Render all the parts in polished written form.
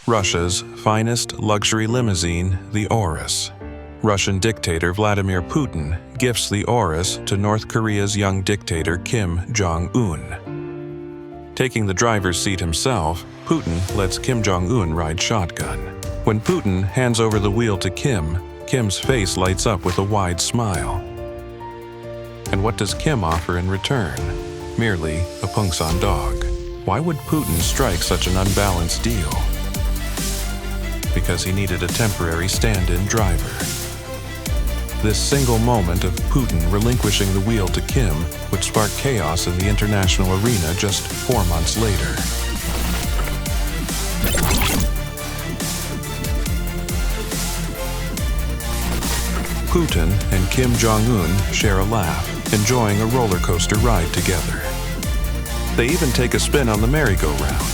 Russia's finest luxury limousine, the Aurus. Russian dictator Vladimir Putin gifts the Aurus to North Korea's young dictator Kim Jong Un. Taking the driver's seat himself, Putin lets Kim Jong Un ride shotgun. When Putin hands over the wheel to Kim, Kim's face lights up with a wide smile. And what does Kim offer in return? Merely a Pungsan dog. Why would Putin strike such an unbalanced deal? Because he needed a temporary stand-in driver. This single moment of Putin relinquishing the wheel to Kim would spark chaos in the international arena just 4 months later. Putin and Kim Jong Un share a laugh, enjoying a roller coaster ride together. They even take a spin on the merry-go-round.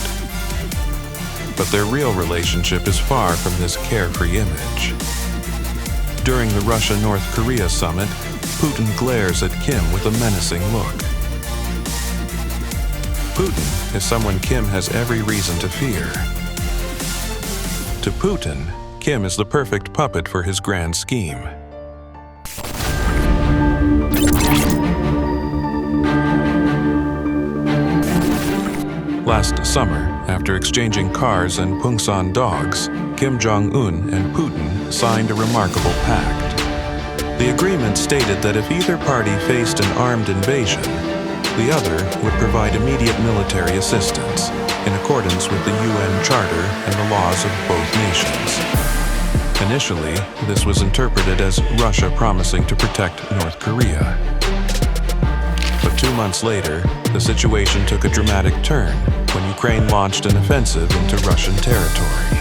But their real relationship is far from this carefree image. During the Russia-North Korea summit, Putin glares at Kim with a menacing look. Putin is someone Kim has every reason to fear. To Putin, Kim is the perfect puppet for his grand scheme. Last summer, after exchanging cars and Pungsan dogs, Kim Jong Un and Putin signed a remarkable pact. The agreement stated that if either party faced an armed invasion, the other would provide immediate military assistance, in accordance with the UN Charter and the laws of both nations. Initially, this was interpreted as Russia promising to protect North Korea. But 2 months later, the situation took a dramatic turn when Ukraine launched an offensive into Russian territory.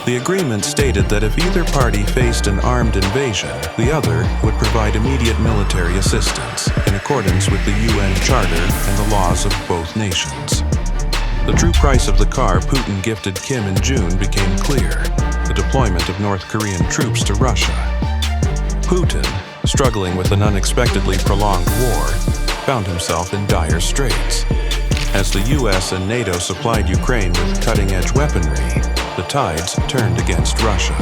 The agreement stated that if either party faced an armed invasion, the other would provide immediate military assistance, in accordance with the UN Charter and the laws of both nations. The true price of the car Putin gifted Kim in June became clear: the deployment of North Korean troops to Russia. Putin, struggling with an unexpectedly prolonged war, found himself in dire straits. As the US and NATO supplied Ukraine with cutting-edge weaponry, the tides turned against Russia.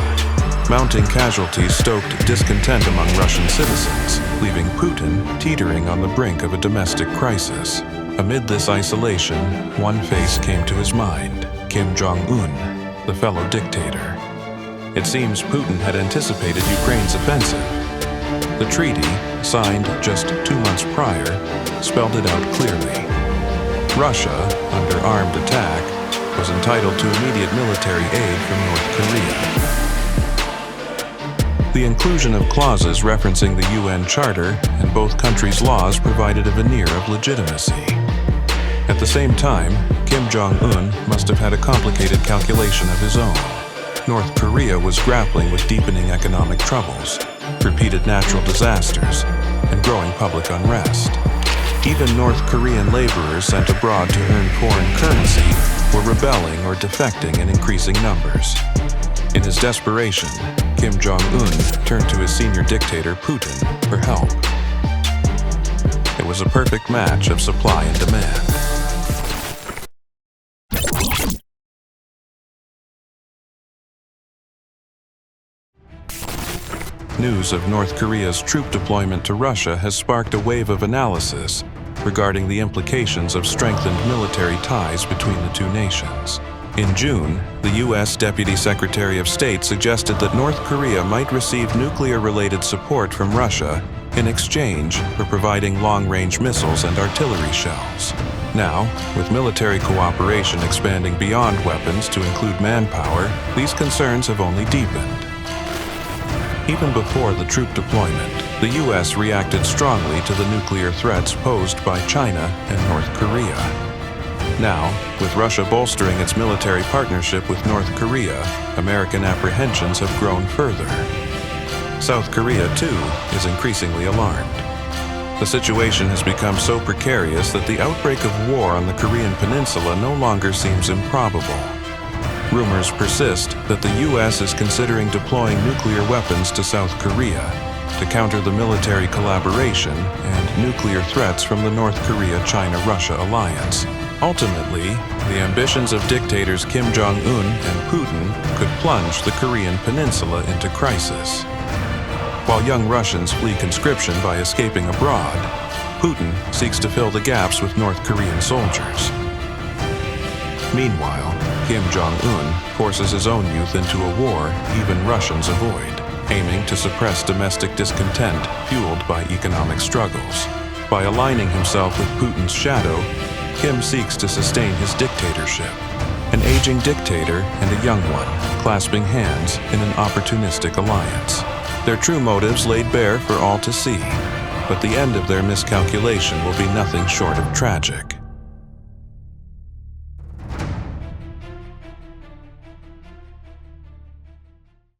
Mounting casualties stoked discontent among Russian citizens, leaving Putin teetering on the brink of a domestic crisis. Amid this isolation, one face came to his mind: Kim Jong Un, the fellow dictator. It seems Putin had anticipated Ukraine's offensive. The treaty, signed just 2 months prior, spelled it out clearly. Russia, under armed attack, was entitled to immediate military aid from North Korea. The inclusion of clauses referencing the UN Charter and both countries' laws provided a veneer of legitimacy. At the same time, Kim Jong Un must have had a complicated calculation of his own. North Korea was grappling with deepening economic troubles, repeated natural disasters, and growing public unrest. Even North Korean laborers sent abroad to earn foreign currency were rebelling or defecting in increasing numbers. In his desperation, Kim Jong Un turned to his senior dictator Putin for help. It was a perfect match of supply and demand. News of North Korea's troop deployment to Russia has sparked a wave of analysis regarding the implications of strengthened military ties between the two nations. In June, the U.S. Deputy Secretary of State suggested that North Korea might receive nuclear-related support from Russia in exchange for providing long-range missiles and artillery shells. Now, with military cooperation expanding beyond weapons to include manpower, these concerns have only deepened. Even before the troop deployment, the U.S. reacted strongly to the nuclear threats posed by China and North Korea. Now, with Russia bolstering its military partnership with North Korea, American apprehensions have grown further. South Korea, too, is increasingly alarmed. The situation has become so precarious that the outbreak of war on the Korean peninsula no longer seems improbable. Rumors persist that the U.S. is considering deploying nuclear weapons to South Korea, to counter the military collaboration and nuclear threats from the North Korea-China-Russia alliance. Ultimately, the ambitions of dictators Kim Jong Un and Putin could plunge the Korean peninsula into crisis. While young Russians flee conscription by escaping abroad, Putin seeks to fill the gaps with North Korean soldiers. Meanwhile, Kim Jong Un forces his own youth into a war even Russians avoid, aiming to suppress domestic discontent fueled by economic struggles. By aligning himself with Putin's shadow, Kim seeks to sustain his dictatorship, an aging dictator and a young one, clasping hands in an opportunistic alliance. Their true motives laid bare for all to see, but the end of their miscalculation will be nothing short of tragic.